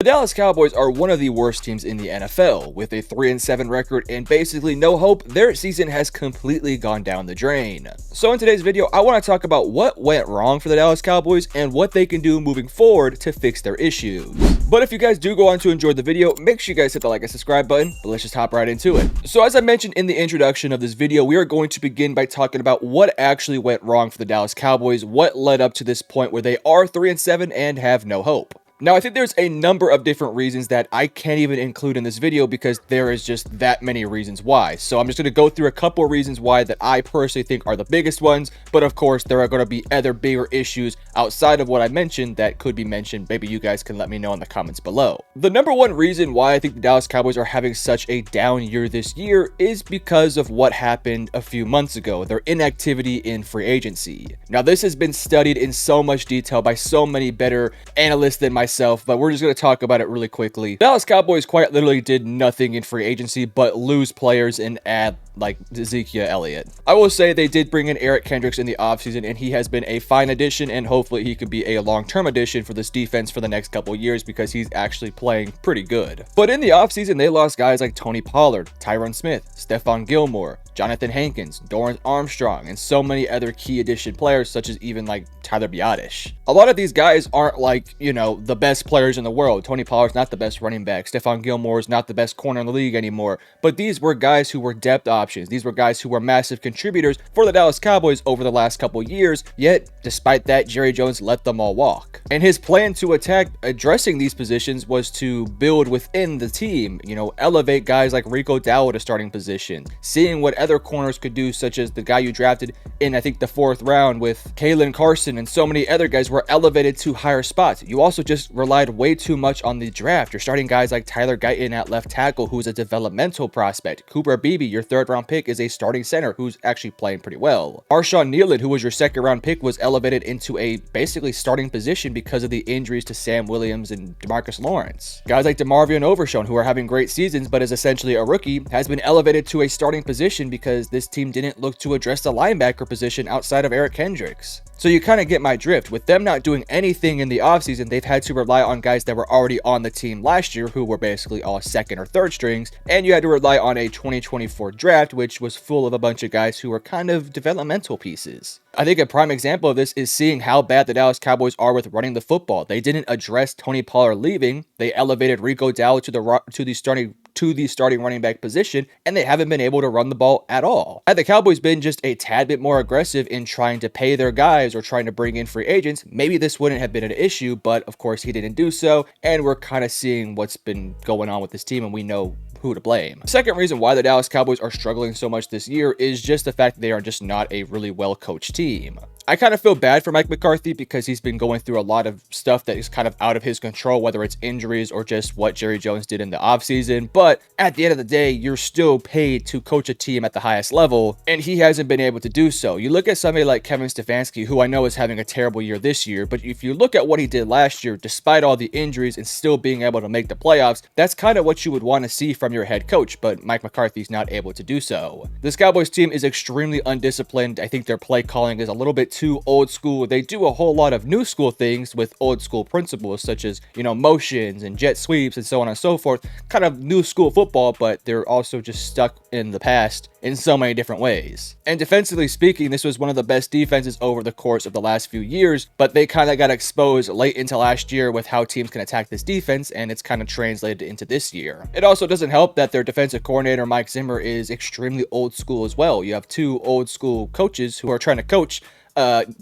Dallas Cowboys are one of the worst teams in the NFL. With a 3-7 record and basically no hope, their season has completely gone down the drain. So in today's video, I want to talk about what went wrong for the Dallas Cowboys and what they can do moving forward to fix their issues. But if you guys do go on to enjoy the video, make sure you guys hit the like and subscribe button, but let's just hop right into it. So as I mentioned in the introduction of this video, we are going to begin by talking about what actually went wrong for the Dallas Cowboys, what led up to this point where they are 3-7 and have no hope. Now, I think there's a number of different reasons that I can't even include in this video because there is just that many reasons why. So I'm just going to go through a couple of reasons why that I personally think are the biggest ones. But of course, there are going to be other bigger issues outside of what I mentioned that could be mentioned. Maybe you guys can let me know in the comments below. The number one reason why I think the Dallas Cowboys are having such a down year this year is because of what happened a few months ago, their inactivity in free agency. Now, this has been studied in so much detail by so many better analysts than myself, but we're just going to talk about it really quickly. Dallas Cowboys quite literally did nothing in free agency but lose players and add like Ezekiel Elliott. I will say they did bring in Eric Kendricks in the offseason, and he has been a fine addition, and hopefully he could be a long-term addition for this defense for the next couple of years because he's actually playing pretty good. But in the offseason, they lost guys like Tony Pollard, Tyron Smith, Stephon Gilmore, Jonathan Hankins, Dorrance Armstrong, and so many other key addition players such as even like Tyler Biadasz. A lot of these guys aren't like, you know, the best players in the world. Tony Pollard's not the best running back. Stephon Gilmore is not the best corner in the league anymore. But these were guys who were depth options. These were guys who were massive contributors for the Dallas Cowboys over the last couple years. Yet, despite that, Jerry Jones let them all walk. And his plan to attack addressing these positions was to build within the team, you know, elevate guys like Rico Dowdle to starting position, seeing what other corners could do, such as the guy you drafted in, I think, the 4th round with Kalen Carson, and so many other guys were elevated to higher spots. You also just relied way too much on the draft. You're starting guys like Tyler Guyton at left tackle, who's a developmental prospect. Cooper Beebe, your 3rd round pick, is a starting center who's actually playing pretty well. Marshawn Nealon, who was your 2nd round pick, was elevated into a basically starting position because of the injuries to Sam Williams and DeMarcus Lawrence. Guys like DeMarvion Overshown, who are having great seasons but is essentially a rookie, has been elevated to a starting position because this team didn't look to address the linebacker position outside of Eric Kendricks. So you kind of get my drift. With them not doing anything in the offseason, they've had to rely on guys that were already on the team last year who were basically all 2nd or 3rd strings, and you had to rely on a 2024 draft which was full of a bunch of guys who were kind of developmental pieces. I think a prime example of this is seeing how bad the Dallas Cowboys are with running the football. They didn't address Tony Pollard leaving. They elevated Rico Dowdle to the starting running back position, and they haven't been able to run the ball at all. Had the Cowboys been just a tad bit more aggressive in trying to pay their guys or trying to bring in free agents, maybe this wouldn't have been an issue, but of course he didn't do so, and we're kind of seeing what's been going on with this team, and we know who to blame. The second reason why the Dallas Cowboys are struggling so much this year is just the fact that they are just not a really well-coached team. I kind of feel bad for Mike McCarthy because he's been going through a lot of stuff that is kind of out of his control, whether it's injuries or just what Jerry Jones did in the offseason. But at the end of the day, you're still paid to coach a team at the highest level, and he hasn't been able to do so. You look at somebody like Kevin Stefanski, who I know is having a terrible year this year, but if you look at what he did last year, despite all the injuries and still being able to make the playoffs, that's kind of what you would want to see from your head coach, but Mike McCarthy's not able to do so. This Cowboys team is extremely undisciplined. I think their play calling is a little bit too old school. They do a whole lot of new school things with old school principles such as, you know, motions and jet sweeps and so on and so forth. Kind of new school football, but they're also just stuck in the past in so many different ways. And defensively speaking, this was one of the best defenses over the course of the last few years, but they kind of got exposed late into last year with how teams can attack this defense, and it's kind of translated into this year. It also doesn't help that their defensive coordinator, Mike Zimmer, is extremely old school as well. You have 2 old school coaches who are trying to coach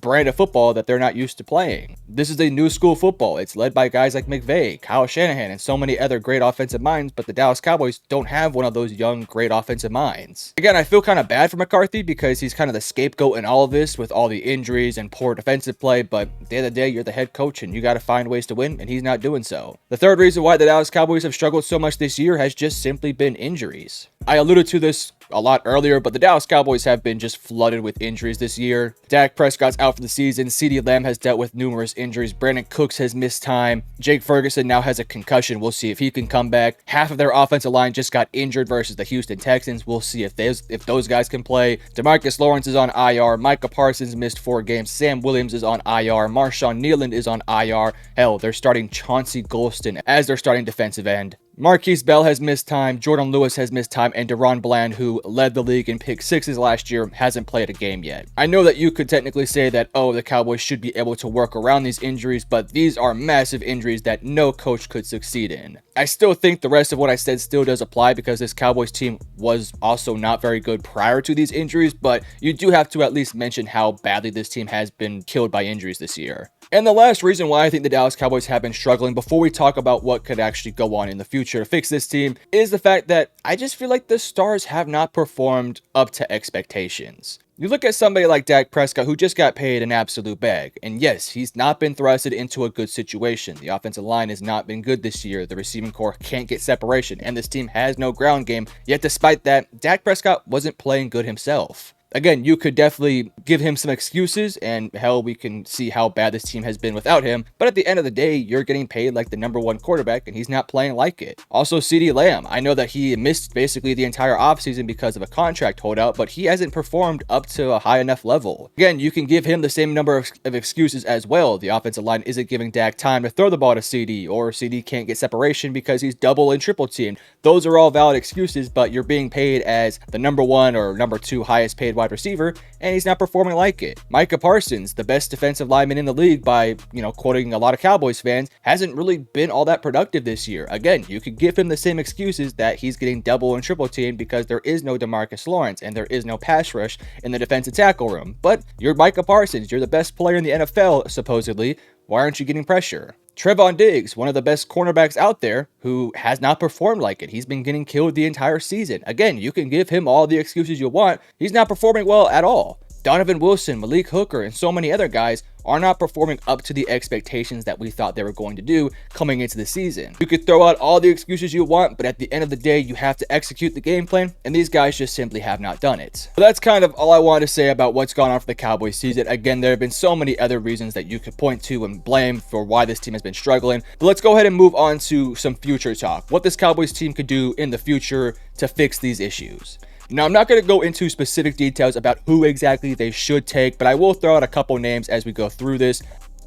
brand of football that they're not used to playing. This is a new school football. It's led by guys like McVay, Kyle Shanahan, and so many other great offensive minds, but the Dallas Cowboys don't have one of those young, great offensive minds. Again, I feel kind of bad for McCarthy because he's kind of the scapegoat in all of this with all the injuries and poor defensive play, but at the end of the day, you're the head coach and you got to find ways to win, and he's not doing so. The third reason why the Dallas Cowboys have struggled so much this year has just simply been injuries. I alluded to this a lot earlier, but the Dallas Cowboys have been just flooded with injuries this year. Dak Prescott's out for the season. CeeDee Lamb has dealt with numerous injuries. Brandon Cooks has missed time. Jake Ferguson now has a concussion. We'll see if he can come back. Half of their offensive line just got injured versus the Houston Texans. We'll see if those guys can play. DeMarcus Lawrence is on IR. Micah Parsons missed 4 games. Sam Williams is on IR. Marshawn Nealand is on IR. Hell, they're starting Chauncey Golston as their starting defensive end. Marquise Bell has missed time, Jordan Lewis has missed time, and Deron Bland, who led the league in pick sixes last year, hasn't played a game yet. I know that you could technically say that, oh, the Cowboys should be able to work around these injuries, but these are massive injuries that no coach could succeed in. I still think the rest of what I said still does apply because this Cowboys team was also not very good prior to these injuries, but you do have to at least mention how badly this team has been killed by injuries this year. And the last reason why I think the Dallas Cowboys have been struggling before we talk about what could actually go on in the future to fix this team is the fact that I just feel like the stars have not performed up to expectations. You look at somebody like Dak Prescott, who just got paid an absolute bag. And yes, he's not been thrusted into a good situation. The offensive line has not been good this year. The receiving core can't get separation, and this team has no ground game. Yet despite that, Dak Prescott wasn't playing good himself. Again, you could definitely give him some excuses, and hell, we can see how bad this team has been without him. But at the end of the day, you're getting paid like the #1 quarterback, and he's not playing like it. Also, CeeDee Lamb. I know that he missed basically the entire offseason because of a contract holdout, but he hasn't performed up to a high enough level. Again, you can give him the same number of excuses as well. The offensive line isn't giving Dak time to throw the ball to CeeDee, or CeeDee can't get separation because he's double and triple teamed. Those are all valid excuses, but you're being paid as the #1 or #2 highest paid wide receiver, and he's not performing like it. Micah Parsons, the best defensive lineman in the league by, quoting a lot of Cowboys fans, hasn't really been all that productive this year. Again, you could give him the same excuses that he's getting double and triple teamed because there is no DeMarcus Lawrence and there is no pass rush in the defensive tackle room. But you're Micah Parsons, you're the best player in the NFL, supposedly. Why aren't you getting pressure? Trevon Diggs, one of the best cornerbacks out there, who has not performed like it. He's been getting killed the entire season. Again, you can give him all the excuses you want. He's not performing well at all. Donovan Wilson, Malik Hooker, and so many other guys are not performing up to the expectations that we thought they were going to do coming into the season. You could throw out all the excuses you want, but at the end of the day, you have to execute the game plan, and these guys just simply have not done it. So that's kind of all I wanted to say about what's gone on for the Cowboys season. Again, there have been so many other reasons that you could point to and blame for why this team has been struggling, but let's go ahead and move on to some future talk. What this Cowboys team could do in the future to fix these issues. Now, I'm not going to go into specific details about who exactly they should take, but I will throw out a couple names as we go through this.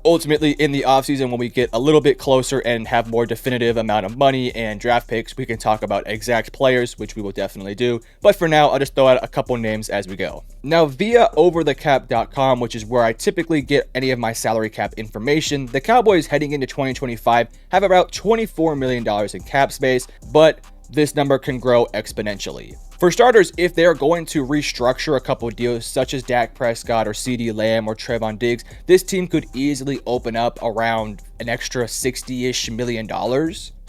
Ultimately, in the offseason, when we get a little bit closer and have more definitive amount of money and draft picks, we can talk about exact players, which we will definitely do. But for now, I'll just throw out a couple names as we go. Now, via overthecap.com, which is where I typically get any of my salary cap information, the Cowboys heading into 2025 have about $24 million in cap space, but this number can grow exponentially. For starters, if they're going to restructure a couple of deals such as Dak Prescott or CeeDee Lamb or Trevon Diggs, this team could easily open up around an extra $60-ish million.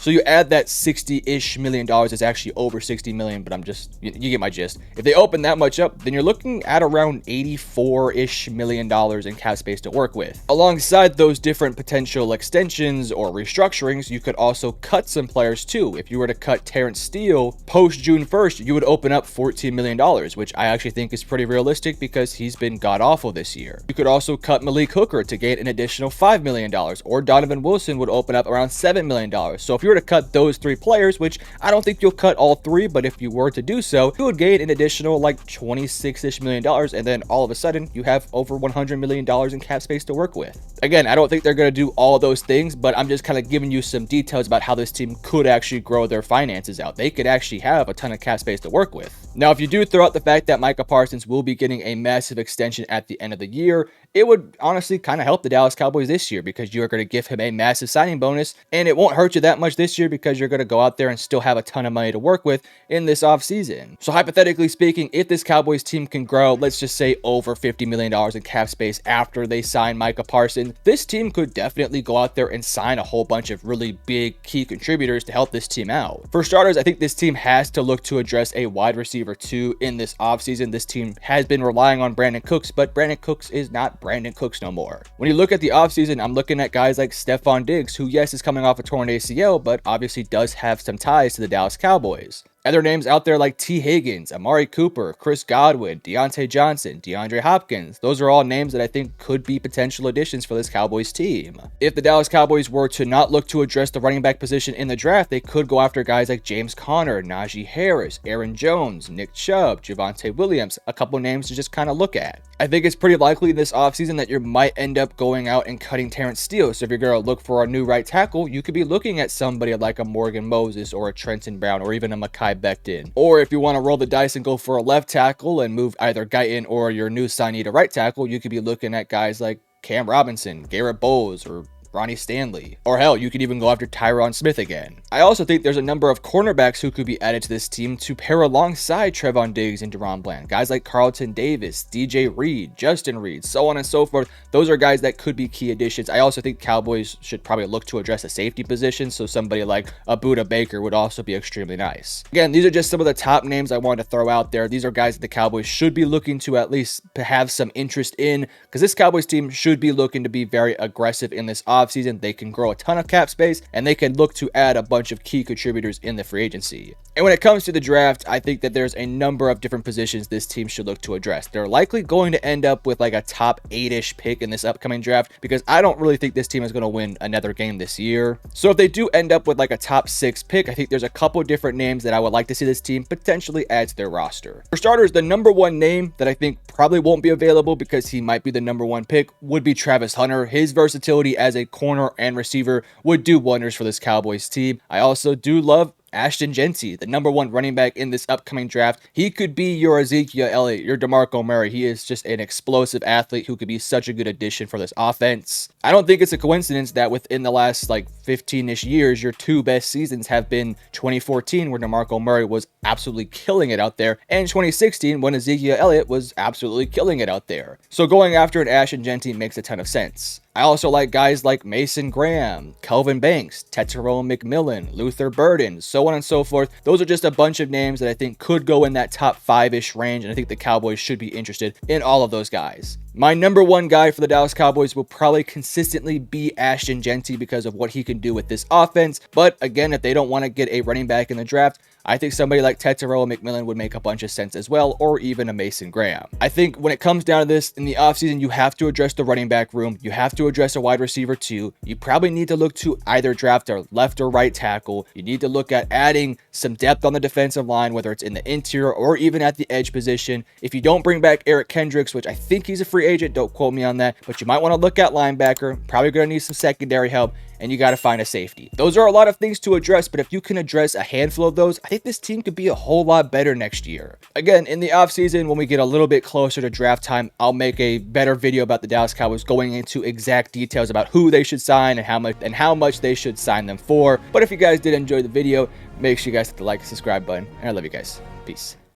So you add that $60-ish million, is actually over $60 million, but you get my gist. If they open that much up, then you're looking at around $84-ish million in cap space to work with. Alongside those different potential extensions or restructurings, you could also cut some players too. If you were to cut Terrence Steele post June 1st, you would open up $14 million, which I actually think is pretty realistic because he's been god-awful this year. You could also cut Malik Hooker to gain an additional $5 million, or Donovan Wilson would open up around $7 million. So if you were to cut those 3 players, which I don't think you'll cut all 3, but if you were to do so, you would gain an additional like $26-ish million, and then all of a sudden you have over $100 million in cap space to work with. Again, I don't think they're going to do all those things, but I'm just kind of giving you some details about how this team could actually grow their finances out. They could actually have a ton of cap space to work with. Now, if you do throw out the fact that Micah Parsons will be getting a massive extension at the end of the year, it would honestly kind of help the Dallas Cowboys this year because you are going to give him a massive signing bonus, and it won't hurt you that much this year because you're going to go out there and still have a ton of money to work with in this offseason. So hypothetically speaking, if this Cowboys team can grow, let's just say over $50 million in cap space after they sign Micah Parsons, this team could definitely go out there and sign a whole bunch of really big key contributors to help this team out. For starters, I think this team has to look to address a wide receiver too in this offseason. This team has been relying on Brandon Cooks, but Brandon Cooks is not Brandon Cooks no more. When you look at the offseason, I'm looking at guys like Stephon Diggs, who yes is coming off a torn ACL, but obviously does have some ties to the Dallas Cowboys. Other names out there like T. Higgins, Amari Cooper, Chris Godwin, Deontay Johnson, DeAndre Hopkins. Those are all names that I think could be potential additions for this Cowboys team. If the Dallas Cowboys were to not look to address the running back position in the draft, they could go after guys like James Conner, Najee Harris, Aaron Jones, Nick Chubb, Javonte Williams, a couple names to just kind of look at. I think it's pretty likely this offseason that you might end up going out and cutting Terrence Steele. So if you're going to look for a new right tackle, you could be looking at somebody like a Morgan Moses or a Trenton Brown or even a Mekhi Becton. Or if you want to roll the dice and go for a left tackle and move either Guyton or your new signee to right tackle, you could be looking at guys like Cam Robinson, Garrett Bowles, or Ronnie Stanley. Or hell, you could even go after Tyron Smith again. I also think there's a number of cornerbacks who could be added to this team to pair alongside Trevon Diggs and Deron Bland. Guys like Carlton Davis, DJ Reed, Justin Reed, so on and so forth. Those are guys that could be key additions. I also think Cowboys should probably look to address a safety position, so somebody like a Budda Baker would also be extremely nice. Again, these are just some of the top names I wanted to throw out there. These are guys that the Cowboys should be looking to at least have some interest in, because this Cowboys team should be looking to be very aggressive in this offseason. They can grow a ton of cap space, and they can look to add a bunch of key contributors in the free agency. And when it comes to the draft, I think that there's a number of different positions this team should look to address. They're likely going to end up with like a top 8-ish pick in this upcoming draft, because I don't really think this team is going to win another game this year. So if they do end up with like a top 6 pick, I think there's a couple different names that I would like to see this team potentially add to their roster. For starters, the number one name that I think probably won't be available because he might be the number 1 pick would be Travis Hunter. His versatility as a corner and receiver would do wonders for this Cowboys team. I also do love Ashton Jeanty, the number 1 running back in this upcoming draft. He could be your Ezekiel Elliott, your DeMarco Murray. He is just an explosive athlete who could be such a good addition for this offense. I don't think it's a coincidence that within the last like 15-ish years, your 2 best seasons have been 2014, where DeMarco Murray was absolutely killing it out there, and 2016, when Ezekiel Elliott was absolutely killing it out there. So going after an Ashton Jeanty makes a ton of sense. I also like guys like Mason Graham, Kelvin Banks, Tetairoa McMillan, Luther Burden, so on and so forth. Those are just a bunch of names that I think could go in that top 5-ish range, and I think the Cowboys should be interested in all of those guys. My number 1 guy for the Dallas Cowboys will probably consistently be Ashton Jeanty because of what he can do with this offense. But again, if they don't want to get a running back in the draft, I think somebody like Tetairoa McMillan would make a bunch of sense as well, or even a Mason Graham. I think when it comes down to this, in the offseason, you have to address the running back room. You have to address a wide receiver too. You probably need to look to either draft a left or right tackle. You need to look at adding some depth on the defensive line, whether it's in the interior or even at the edge position. If you don't bring back Eric Kendricks, which I think he's a free agent, don't quote me on that, but you might want to look at linebacker. Probably going to need some secondary help, and you got to find a safety. Those are a lot of things to address, but if you can address a handful of those, I think this team could be a whole lot better next year. Again, in the offseason, when we get a little bit closer to draft time, I'll make a better video about the Dallas Cowboys, going into exact details about who they should sign and how much they should sign them for. But if you guys did enjoy the video, make sure you guys hit the like and subscribe button, and I love you guys. Peace.